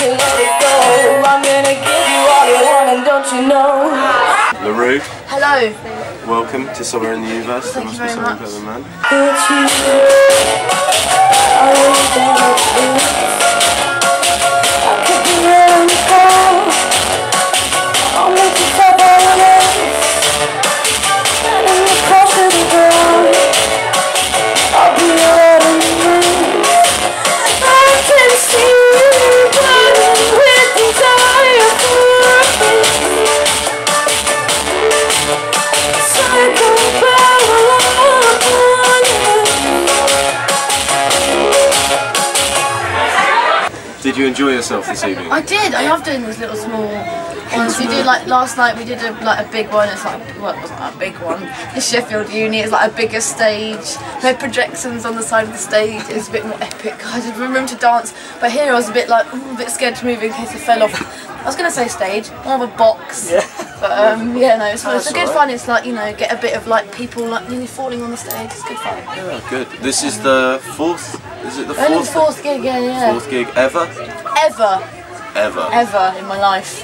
to let it go. I'm gonna give you all you want, and don't you know? Roux. Hello. Welcome to Somewhere in the Universe. Thank you very much. Better, man. Did you enjoy yourself this evening? I did. I love doing these little small ones. We did like last night. We did a big one. It's like, well, it wasn't a big one. The Sheffield Uni. It's like a bigger stage. We had projections on the side of the stage. It's a bit more epic. I did room to dance, but here I was a bit like a bit scared to move in case I fell off. I was gonna say stage, more of a box. Yeah. But yeah, no, it's fun. It's a good fun. It's like, you know, get a bit of like people like nearly falling on the stage. It's good fun. Yeah, good. This is the fourth. Is it the fourth? Only fourth gig, yeah. Fourth gig ever. Ever in my life.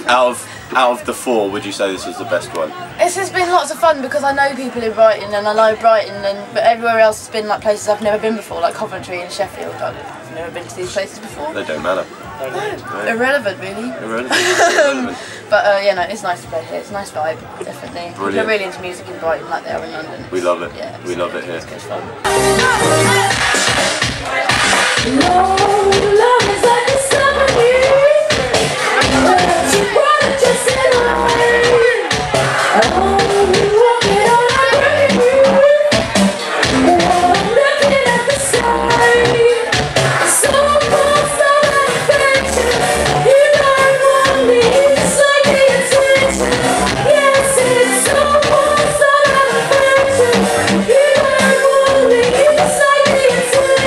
out of the four, would you say this is the best one? It's just been lots of fun because I know people in Brighton and I like Brighton, but everywhere else has been like places I've never been before, like Coventry and Sheffield. I've never been to these places before. They don't matter. No. Irrelevant, really. Irrelevant. But yeah, no, it's nice to play here. It's a nice vibe, definitely. Brilliant. People are really into music in Brighton, like they are in London. We love it. Yeah, we love it here. It's good fun. Love is like a summer breeze. You wanna just sit away. Walking on a breeze. Looking at the sky. So close to affection. You don't want me. It's like the attention. Yes, it's so close to affection. You don't want me. It's like the attention.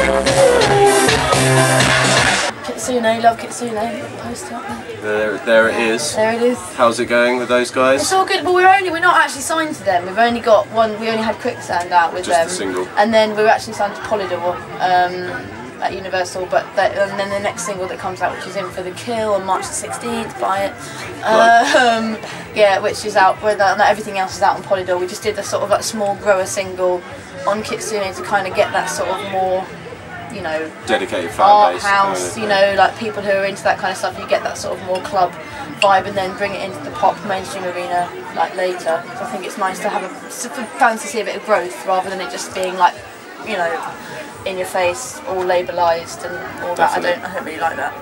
Kitsune, love Kitsune. Poster up there. There it is. There it is. How's it going with those guys? It's all good, but we're not actually signed to them. We've only got one. We only had Quicksand out with them. Just a single. And then we were actually signed to Polydor at Universal. But and then the next single that comes out, which is In for the Kill on March the 16th. Buy it. Yeah, which is out. Everything else is out on Polydor. We just did a sort of like small grower single on Kitsune to kind of get that sort of more, you know, dedicated fan art base, house, you know, like people who are into that kind of stuff. You get that sort of more club vibe, and then bring it into the pop mainstream arena like later. So I think it's nice to have for fans to see a bit of growth rather than it just being like, you know, in your face, all labellised and all that. I don't really like that.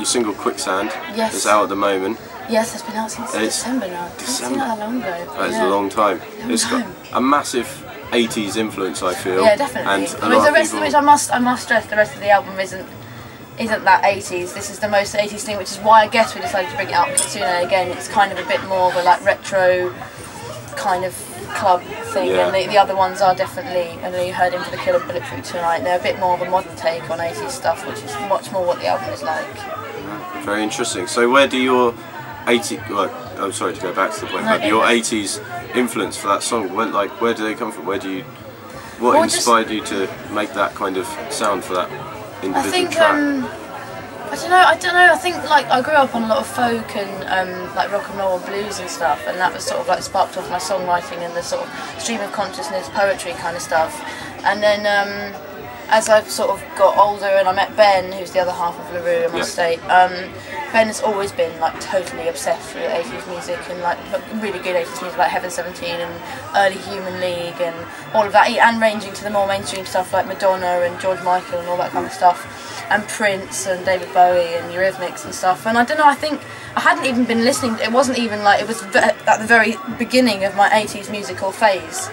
Single Quicksand yes. is out at the moment. Yes, it's been out since December now. December? Not that long ago. That is a long time. It's got a massive 80s influence, I feel. Yeah, definitely. And the rest of which I must stress, the rest of the album isn't that 80s. This is the most 80s thing, which is why I guess we decided to bring it out Kitsune again. It's kind of a bit more of a like retro kind of club thing, and the other ones are definitely, I know you heard Him for the Kill of Bulletproof tonight, they're a bit more of a modern take on 80s stuff, which is much more what the album is like. Very interesting. So where do your 80s, well, I'm sorry to go back to the point, but your 80s influence for that song, where do they come from? What inspired you to make that kind of sound for that individual track? I don't know, I think like I grew up on a lot of folk and like rock and roll and blues and stuff, and that was sort of like sparked off my songwriting and the sort of stream of consciousness, poetry kind of stuff. And then as I sort of got older and I met Ben, who's the other half of Roux in my state, Ben has always been like totally obsessed with 80s music and like really good 80s music like Heaven 17 and early Human League and all of that, and ranging to the more mainstream stuff like Madonna and George Michael and all that kind of stuff, and Prince and David Bowie and Eurythmics and stuff. And I don't know, I think I hadn't even been listening, it wasn't even like, it was at the very beginning of my 80s musical phase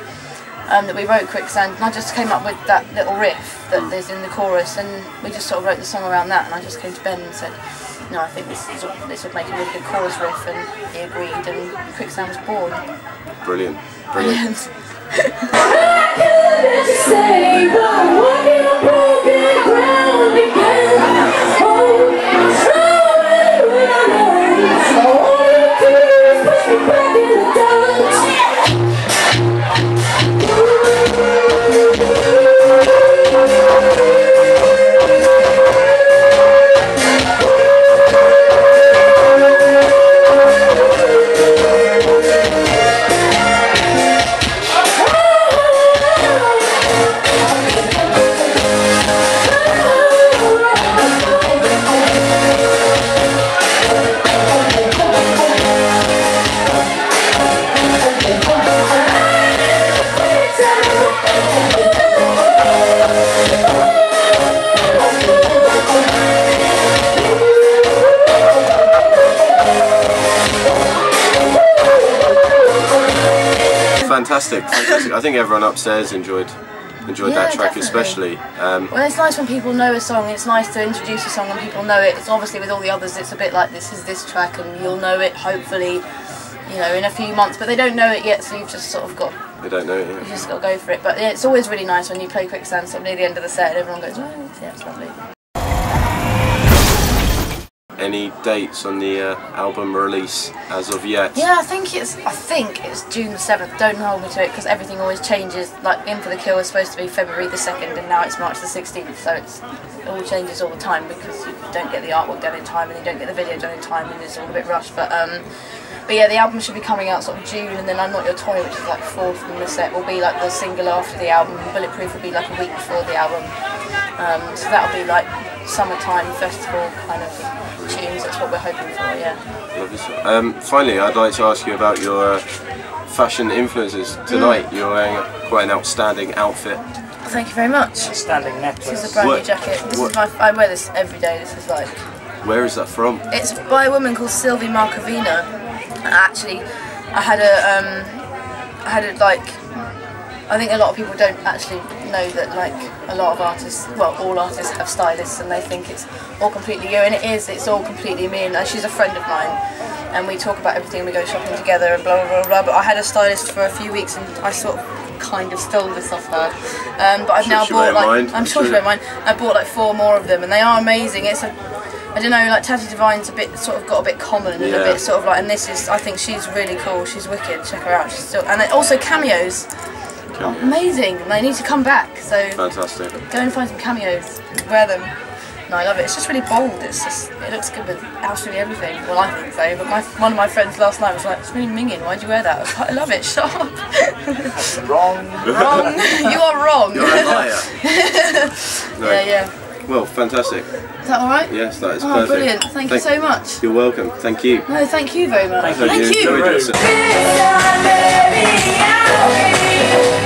that we wrote Quicksand, and I just came up with that little riff that is in the chorus, and we just sort of wrote the song around that, and I just came to Ben and said, no, I think this would make a really good chorus riff, and he agreed, and Quicksand was born. Brilliant, brilliant. Say, but I'm walking on broken ground again. Oh, when I know, all you do is push me back in the dust. Fantastic, fantastic. I think everyone upstairs enjoyed that track, definitely. Especially. Well, it's nice when people know a song. It's nice to introduce a song and people know it. It's obviously with all the others, it's a bit like this is this track, and you'll know it hopefully, you know, in a few months. But they don't know it yet, so you've just sort of got. They don't know it. You just got to go for it. But yeah, it's always really nice when you play Quicksand sort of near the end of the set, and everyone goes, oh, yeah, it's lovely. Any dates on the album release as of yet? Yeah, I think it's June the 7th. Don't hold me to it because everything always changes. Like In For The Kill was supposed to be February the 2nd and now it's March the 16th. So it all changes all the time because you don't get the artwork done in time and you don't get the video done in time and it's all a bit rushed. But yeah, the album should be coming out sort of June, and then I'm Not Your Toy, which is like fourth in the set, will be like the single after the album. Bulletproof will be like a week before the album. So that'll be like summertime festival kind of tunes. That's what we're hoping for, yeah. Lovely. Finally, I'd like to ask you about your fashion influences. Tonight you're wearing quite an outstanding outfit. Thank you very much. Standing necklace. This is a brand new jacket. This is I wear this every day. This is like... Where is that from? It's by a woman called Sylvie Markovina. Actually, I had a like... I think a lot of people don't actually know that like a lot of artists, well all artists have stylists and they think it's all completely you, and it's all completely me, and she's a friend of mine and we talk about everything, we go shopping together and blah blah blah blah, but I had a stylist for a few weeks and I sort of kind of stole this off her, but I've now bought like, I'm sure she won't mind, I bought like 4 more of them and they are amazing. It's a, I don't know, like Tatty Divine's a bit sort of got a bit common and a bit sort of like, and this is, I think she's really cool, she's wicked, check her out, she's still, and also cameos. Oh, amazing! They need to come back. So fantastic. Go and find some cameos. Wear them. No, I love it. It's just really bold. It's just, it looks good with absolutely everything. Well, I think so. But one of my friends last night was like, "It's really minging. Why'd you wear that?" I was like, "I love it. Shut up." That's wrong. Wrong. You are wrong. You're a liar. No. Yeah. Well, fantastic. Is that all right? Yes, that is perfect. Oh, brilliant! Thank you so much. You're welcome. Thank you. No, thank you very much. Thank you. Thank you. Enjoyed it.